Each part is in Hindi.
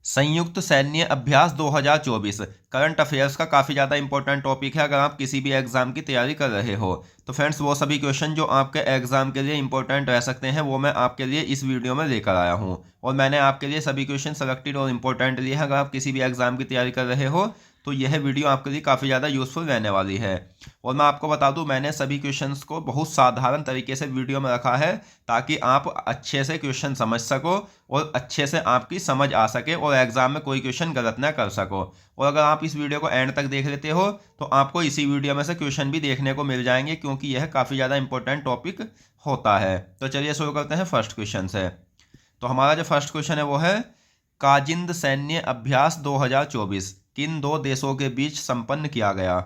संयुक्त सैन्य अभ्यास 2024 करंट अफेयर्स का काफ़ी ज़्यादा इंपॉर्टेंट टॉपिक है अगर आप किसी भी एग्जाम की तैयारी कर रहे हो। तो फ्रेंड्स, वो सभी क्वेश्चन जो आपके एग्जाम के लिए इंपॉर्टेंट रह सकते हैं वो मैं आपके लिए इस वीडियो में लेकर आया हूँ। और मैंने आपके लिए सभी क्वेश्चन सेलेक्टेड और इंपॉर्टेंट लिए हैं। अगर आप किसी भी एग्जाम की तैयारी कर रहे हो तो यह वीडियो आपके लिए काफ़ी ज़्यादा यूजफुल रहने वाली है। और मैं आपको बता दूं, मैंने सभी क्वेश्चंस को बहुत साधारण तरीके से वीडियो में रखा है ताकि आप अच्छे से क्वेश्चन समझ सको और अच्छे से आपकी समझ आ सके और एग्जाम में कोई क्वेश्चन गलत ना कर सको। और अगर आप इस वीडियो को एंड तक देख लेते हो तो आपको इसी वीडियो में से क्वेश्चन भी देखने को मिल जाएंगे, क्योंकि यह काफ़ी ज़्यादा इंपॉर्टेंट टॉपिक होता है। तो चलिए शुरू करते हैं फर्स्ट क्वेश्चन से। तो हमारा जो फर्स्ट क्वेश्चन है वो है, काजिंद सैन्य अभ्यास 2024 किन दो देशों के बीच संपन्न किया गया?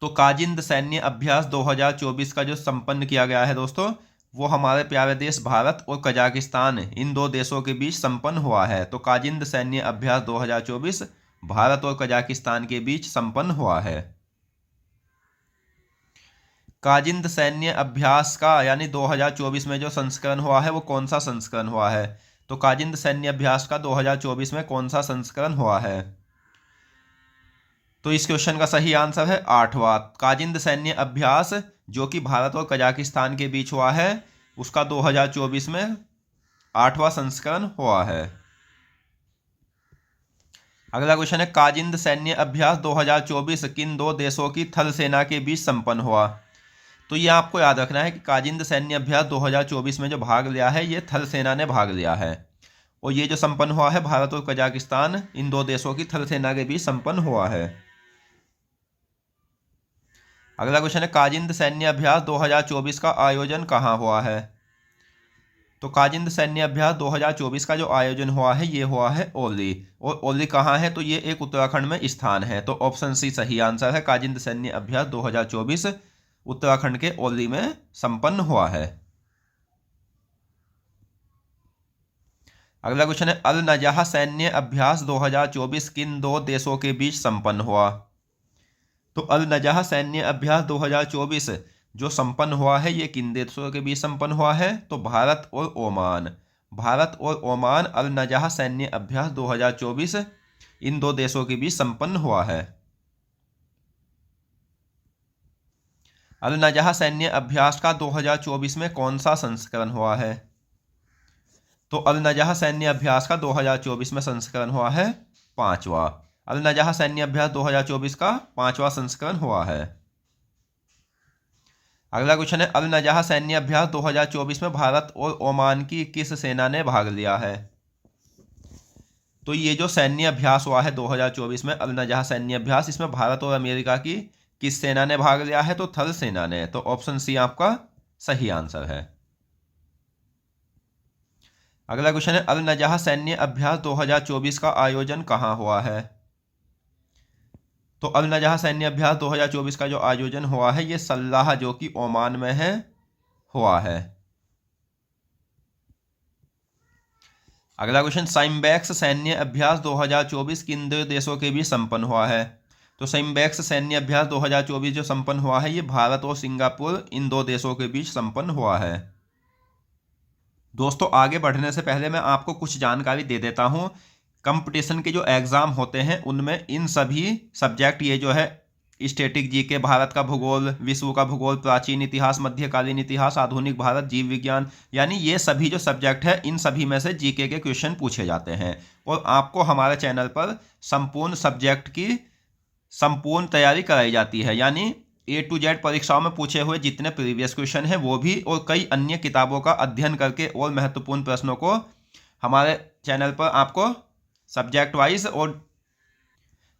तो काजिंद सैन्य अभ्यास 2024 का जो संपन्न किया गया है दोस्तों, वो हमारे प्यारे देश भारत और कजाकिस्तान इन दो देशों के बीच संपन्न हुआ है। तो काजिंद सैन्य अभ्यास 2024 भारत और कजाकिस्तान के बीच संपन्न हुआ है। काजिंद सैन्य अभ्यास का यानी 2024 में जो संस्करण हुआ है वो कौन सा संस्करण हुआ है? तो काजिंद सैन्य अभ्यास का 2024 में कौन सा संस्करण हुआ है? तो इस क्वेश्चन का सही आंसर है 8वां। काजिंद सैन्य अभ्यास जो कि भारत और कजाकिस्तान के बीच हुआ है उसका 2024 में 8वां संस्करण हुआ है। अगला क्वेश्चन है, काजिंद सैन्य अभ्यास 2024 किन दो देशों की थल सेना के बीच संपन्न हुआ? तो ये आपको याद रखना है कि काजिंद सैन्य अभ्यास 2024 में जो भाग लिया है ये थल सेना ने भाग लिया है। और ये जो संपन्न हुआ है भारत और कजाकिस्तान इन दो देशों की थल सेना के बीच संपन्न हुआ है। अगला क्वेश्चन है, काजिंद सैन्य अभ्यास 2024 का आयोजन कहाँ हुआ है? तो काजिंद सैन्य अभ्यास 2024 का जो आयोजन हुआ है ये हुआ है ओली। और ओली कहाँ है? तो ये एक उत्तराखंड में स्थान है। तो ऑप्शन सी सही आंसर है। काजिंद सैन्य अभ्यास 2024 उत्तराखंड के ओली में संपन्न हुआ है। अगला क्वेश्चन है, अल नजाह सैन्य अभ्यास 2024 किन दो देशों के बीच संपन्न हुआ? तो अल नजाह सैन्य अभ्यास 2024 जो संपन्न हुआ है ये किन देशों के बीच संपन्न हुआ है? तो भारत और ओमान। भारत और ओमान अल नजाह सैन्य अभ्यास 2024 इन दो देशों के बीच संपन्न हुआ है। अल नजाह सैन्य अभ्यास का 2024 में कौन सा संस्करण हुआ है? तो अल नजाह सैन्य अभ्यास का 2024 में संस्करण हुआ है 5वां। अल नजाह सैन्य अभ्यास 2024 का 5वां संस्करण हुआ है। अगला क्वेश्चन है, अल नजाह सैन्य अभ्यास 2024 में भारत और ओमान की किस सेना ने भाग लिया है? तो ये जो सैन्य अभ्यास हुआ है 2024 में अल नजाह सैन्य अभ्यास, इसमें भारत और अमेरिका की किस सेना ने भाग लिया है? तो थल सेना ने। तो ऑप्शन सी आपका सही आंसर है। अगला क्वेश्चन है, अल नजाह सैन्य अभ्यास 2024 का आयोजन कहाँ हुआ है? तो अल नजाह सैन्य अभ्यास 2024 का जो आयोजन हुआ है ये सल्लाह जो कि ओमान में है हुआ है। अगला क्वेश्चन, साइम्बैक्स सैन्य अभ्यास 2024 किन दो देशों के बीच संपन्न हुआ है? तो साइम्बैक्स सैन्य अभ्यास 2024 जो संपन्न हुआ है ये भारत और सिंगापुर इन दो देशों के बीच संपन्न हुआ है। दोस्तों, आगे बढ़ने से पहले मैं आपको कुछ जानकारी दे देता हूं। कंपटीशन के जो एग्ज़ाम होते हैं उनमें इन सभी सब्जेक्ट, ये जो है स्टैटिक जीके, भारत का भूगोल, विश्व का भूगोल, प्राचीन इतिहास, मध्यकालीन इतिहास, आधुनिक भारत, जीव विज्ञान, यानी ये सभी जो सब्जेक्ट है इन सभी में से जीके के क्वेश्चन पूछे जाते हैं। और आपको हमारे चैनल पर संपूर्ण सब्जेक्ट की संपूर्ण तैयारी कराई जाती है, यानी A to Z परीक्षाओं में पूछे हुए जितने प्रीवियस क्वेश्चन हैं वो भी, और कई अन्य किताबों का अध्ययन करके और महत्वपूर्ण प्रश्नों को हमारे चैनल पर आपको सब्जेक्ट वाइज और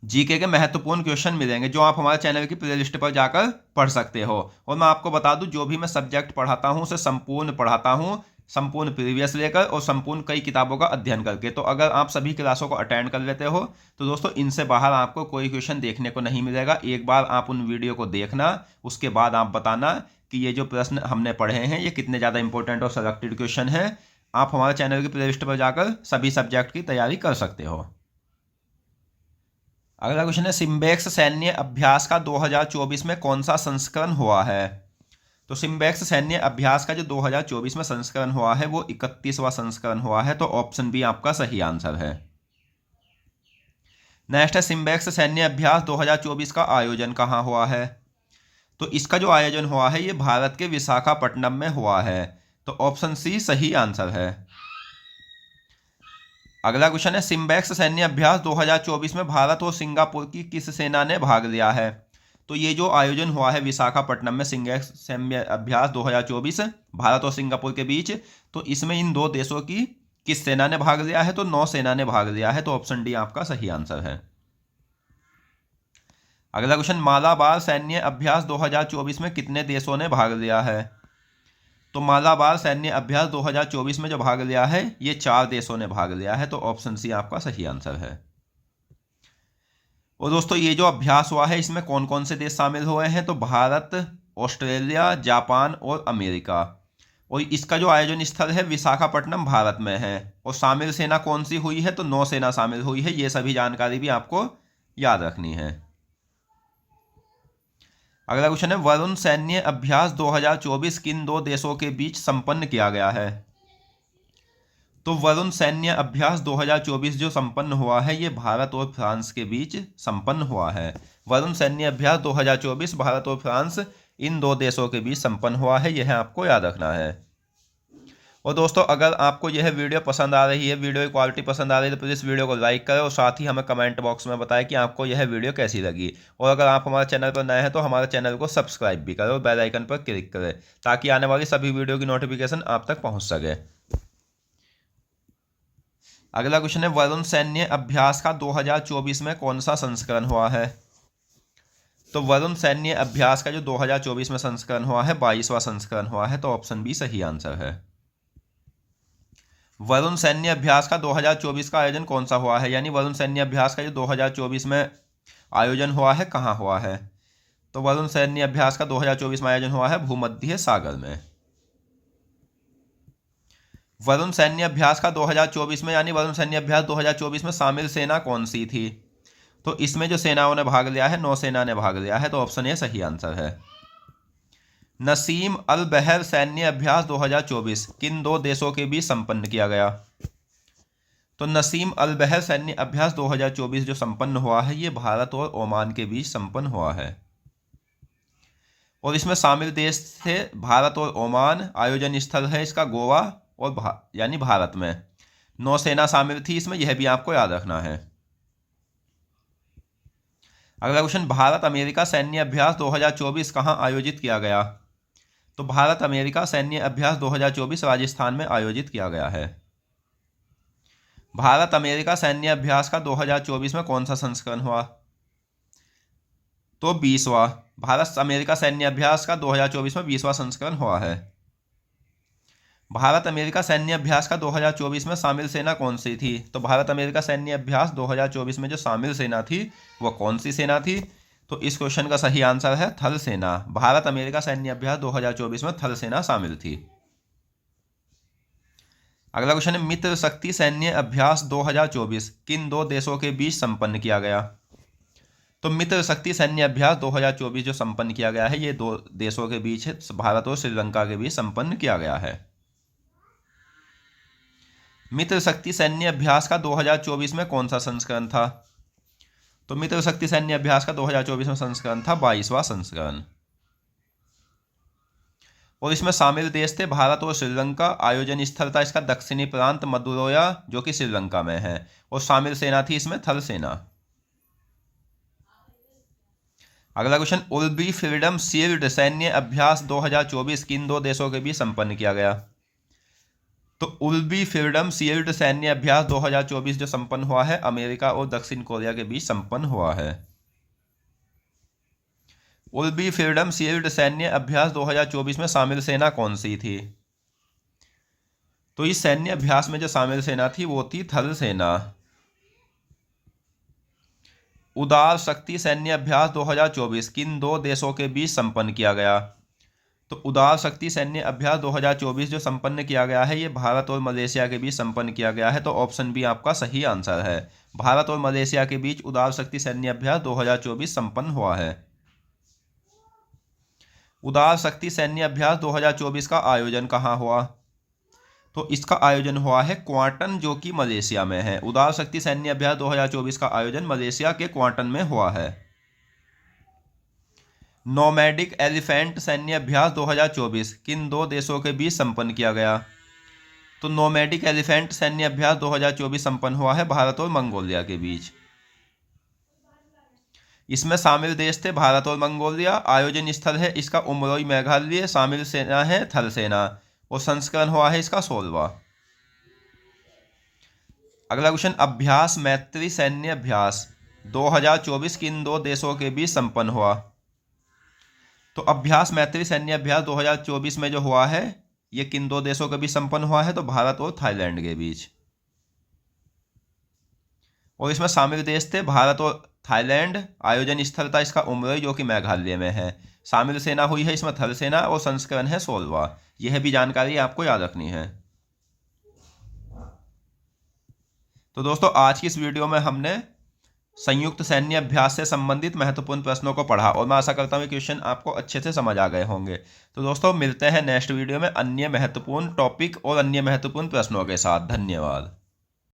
जीके के महत्वपूर्ण क्वेश्चन मिलेंगे जो आप हमारे चैनल की प्लेलिस्ट पर जाकर पढ़ सकते हो। और मैं आपको बता दूं, जो भी मैं सब्जेक्ट पढ़ाता हूं उसे संपूर्ण पढ़ाता हूं, संपूर्ण प्रीवियस लेकर और संपूर्ण कई किताबों का अध्ययन करके। तो अगर आप सभी क्लासों को अटेंड कर लेते हो तो दोस्तों इनसे बाहर आपको कोई क्वेश्चन देखने को नहीं मिलेगा। एक बार आप उन वीडियो को देखना, उसके बाद आप बताना कि ये जो प्रश्न हमने पढ़े हैं ये कितने ज़्यादा इंपॉर्टेंट और सेलेक्टेड क्वेश्चन है। आप हमारे चैनल की प्लेलिस्ट पर जाकर सभी सब्जेक्ट की तैयारी कर सकते हो। अगला क्वेश्चन है, सिम्बेक्स सैन्य अभ्यास का 2024 में कौन सा संस्करण हुआ है? तो सिम्बेक्स सैन्य अभ्यास का जो 2024 में संस्करण हुआ है वो 31वां संस्करण हुआ है, तो ऑप्शन बी आपका सही आंसर है। नेक्स्ट है सिम्बेक्स सैन्य अभ्यास 2024 का आयोजन कहाँ हुआ है? तो इसका जो आयोजन हुआ है ये भारत के विशाखापट्टनम में हुआ है, तो ऑप्शन सी सही आंसर है। अगला क्वेश्चन है सिम्बेक्स सैन्य अभ्यास 2024 में भारत और सिंगापुर की किस सेना ने भाग लिया है? तो ये जो आयोजन हुआ है विशाखापट्टनम में सिम्बेक्स सैन्य अभ्यास 2024 भारत और सिंगापुर के बीच, तो इसमें इन दो देशों की किस सेना ने भाग लिया है? तो नौसेना ने भाग लिया है, तो ऑप्शन डी आपका सही आंसर है। अगला क्वेश्चन मालाबार सैन्य अभ्यास 2024 में कितने देशों ने भाग लिया है? तो मालाबार सैन्य अभ्यास 2024 में जो भाग लिया है ये 4 देशों ने भाग लिया है, तो ऑप्शन सी आपका सही आंसर है। और दोस्तों ये जो अभ्यास हुआ है इसमें कौन कौन से देश शामिल हुए हैं? तो भारत, ऑस्ट्रेलिया, जापान और अमेरिका। और इसका जो आयोजन स्थल है विशाखापट्टनम भारत में है। और शामिल सेना कौन सी हुई है? तो नौसेना शामिल हुई है। ये सभी जानकारी भी आपको याद रखनी है। अगला क्वेश्चन है वरुण सैन्य अभ्यास 2024 किन दो देशों के बीच संपन्न किया गया है? तो वरुण सैन्य अभ्यास 2024 जो संपन्न हुआ है ये भारत और फ्रांस के बीच संपन्न हुआ है। वरुण सैन्य अभ्यास 2024 भारत और फ्रांस इन दो देशों के बीच संपन्न हुआ है, यह आपको याद रखना है। और दोस्तों अगर आपको यह वीडियो पसंद आ रही है, वीडियो की क्वालिटी पसंद आ रही है, तो प्लीज़ वीडियो को लाइक करें और साथ ही हमें कमेंट बॉक्स में बताएं कि आपको यह वीडियो कैसी लगी। और अगर आप हमारे चैनल पर नए हैं तो हमारे चैनल को सब्सक्राइब भी करें और बेल आइकन पर क्लिक करें ताकि आने वाली सभी वीडियो की नोटिफिकेशन आप तक पहुँच सके। अगला क्वेश्चन है वरुण सैन्य अभ्यास का 2024 में कौन सा संस्करण हुआ है? तो वरुण सैन्य अभ्यास का जो 2024 में संस्करण हुआ है 22वां संस्करण हुआ है, तो ऑप्शन बी सही आंसर है। वरुण सैन्य अभ्यास का 2024 का आयोजन कौन सा हुआ है? यानी वरुण सैन्य अभ्यास का जो 2024 में आयोजन हुआ है कहाँ हुआ है? तो वरुण सैन्य अभ्यास का 2024 में आयोजन हुआ है भूमध्य सागर में। वरुण सैन्य अभ्यास का 2024 में यानी वरुण सैन्य अभ्यास 2024 में शामिल सेना कौन सी थी? तो इसमें जो सेनाओं ने भाग लिया है नौसेना ने भाग लिया है, तो ऑप्शन ए सही आंसर है। नसीम अल बहर सैन्य अभ्यास 2024 किन दो देशों के बीच संपन्न किया गया? तो नसीम अल बहर सैन्य अभ्यास 2024 जो संपन्न हुआ है ये भारत और ओमान के बीच संपन्न हुआ है। और इसमें शामिल देश थे भारत और ओमान। आयोजन स्थल है इसका गोवा और यानी भारत में। नौसेना शामिल थी इसमें, यह भी आपको याद रखना है। अगला क्वेश्चन भारत अमेरिका सैन्य अभ्यास 2024 कहाँ आयोजित किया गया? तो भारत अमेरिका सैन्य अभ्यास 2024 राजस्थान में आयोजित किया गया है। भारत अमेरिका सैन्य अभ्यास का 2024 में कौन सा संस्करण हुआ? तो 20वां। भारत अमेरिका सैन्य अभ्यास का 2024 में 20वां संस्करण हुआ है। भारत अमेरिका सैन्य अभ्यास का 2024 में शामिल सेना कौन सी थी? तो भारत अमेरिका सैन्य अभ्यास 2024 में जो शामिल सेना थी वह कौन सी सेना थी? तो इस क्वेश्चन का सही आंसर है थल सेना। भारत अमेरिका सैन्य अभ्यास 2024 में थल सेना शामिल थी। अगला क्वेश्चन है मित्र शक्ति सैन्य अभ्यास 2024 किन दो देशों के बीच संपन्न किया गया? तो मित्र शक्ति सैन्य अभ्यास 2024 जो संपन्न किया गया है ये दो देशों के बीच है, भारत और श्रीलंका के बीच संपन्न किया गया है। मित्र शक्ति सैन्य अभ्यास का 2024 में कौन सा संस्करण था? तो मित्र शक्ति सैन्य अभ्यास का 2024 में संस्करण था 22वां संस्करण। और इसमें शामिल देश थे भारत और श्रीलंका। आयोजन स्थल था इसका दक्षिणी प्रांत मदुरोया जो कि श्रीलंका में है। और शामिल सेना थी इसमें थल सेना। अगला क्वेश्चन उल्बी फ्रीडम शील्ड सैन्य अभ्यास 2024 किन दो देशों के बीच संपन्न किया गया? तो उल्बी फ्रीडम शील्ड सैन्य अभ्यास 2024 जो संपन्न हुआ है अमेरिका और दक्षिण कोरिया के बीच संपन्न हुआ है। उल्बी फ्रीडम शील्ड सैन्य अभ्यास 2024 में शामिल सेना कौन सी थी? तो इस सैन्य अभ्यास में जो शामिल सेना थी वो थी थल सेना। उदार शक्ति सैन्य अभ्यास 2024 किन दो देशों के बीच संपन्न किया गया? तो उदार शक्ति सैन्य अभ्यास 2024 जो संपन्न किया गया है ये भारत और मलेशिया के बीच संपन्न किया गया है, तो ऑप्शन बी आपका सही आंसर है। भारत और मलेशिया के बीच उदार शक्ति सैन्य अभ्यास 2024 संपन्न हुआ है। उदार शक्ति सैन्य अभ्यास 2024 का आयोजन कहाँ हुआ? तो इसका आयोजन हुआ है क्वांटन, जो कि मलेशिया में है। उदार शक्ति सैन्य अभ्यास 2024 का आयोजन मलेशिया के क्वांटन में हुआ है। नोमैडिक एलिफेंट सैन्य अभ्यास 2024 किन दो देशों के बीच संपन्न किया गया? तो नोमैडिक एलिफेंट सैन्य अभ्यास 2024 संपन्न हुआ है भारत और मंगोलिया के बीच। इसमें शामिल देश थे भारत और मंगोलिया। आयोजन स्थल है इसका उमरोई मेघालय। शामिल सेना है थल सेना और संस्करण हुआ है इसका 16वां। अगला क्वेश्चन, अभ्यास मैत्री सैन्य अभ्यास 2024 किन दो देशों के बीच संपन्न हुआ? तो अभ्यास मैत्री सैन्य अभ्यास 2024 में जो हुआ है ये किन दो देशों के बीच संपन्न हुआ है? तो भारत और थाईलैंड के बीच। और इसमें शामिल देश थे भारत और थाईलैंड। आयोजन स्थल था इसका उमरोई, जो कि मेघालय में है। शामिल सेना हुई है इसमें थल सेना और संस्करण है 16वां। यह भी जानकारी आपको याद रखनी है। तो दोस्तों आज की इस वीडियो में हमने संयुक्त सैन्य अभ्यास से संबंधित महत्वपूर्ण प्रश्नों को पढ़ा और मैं आशा करता हूँ क्वेश्चन आपको अच्छे से समझ आ गए होंगे। तो दोस्तों मिलते हैं नेक्स्ट वीडियो में अन्य महत्वपूर्ण टॉपिक और अन्य महत्वपूर्ण प्रश्नों के साथ। धन्यवाद।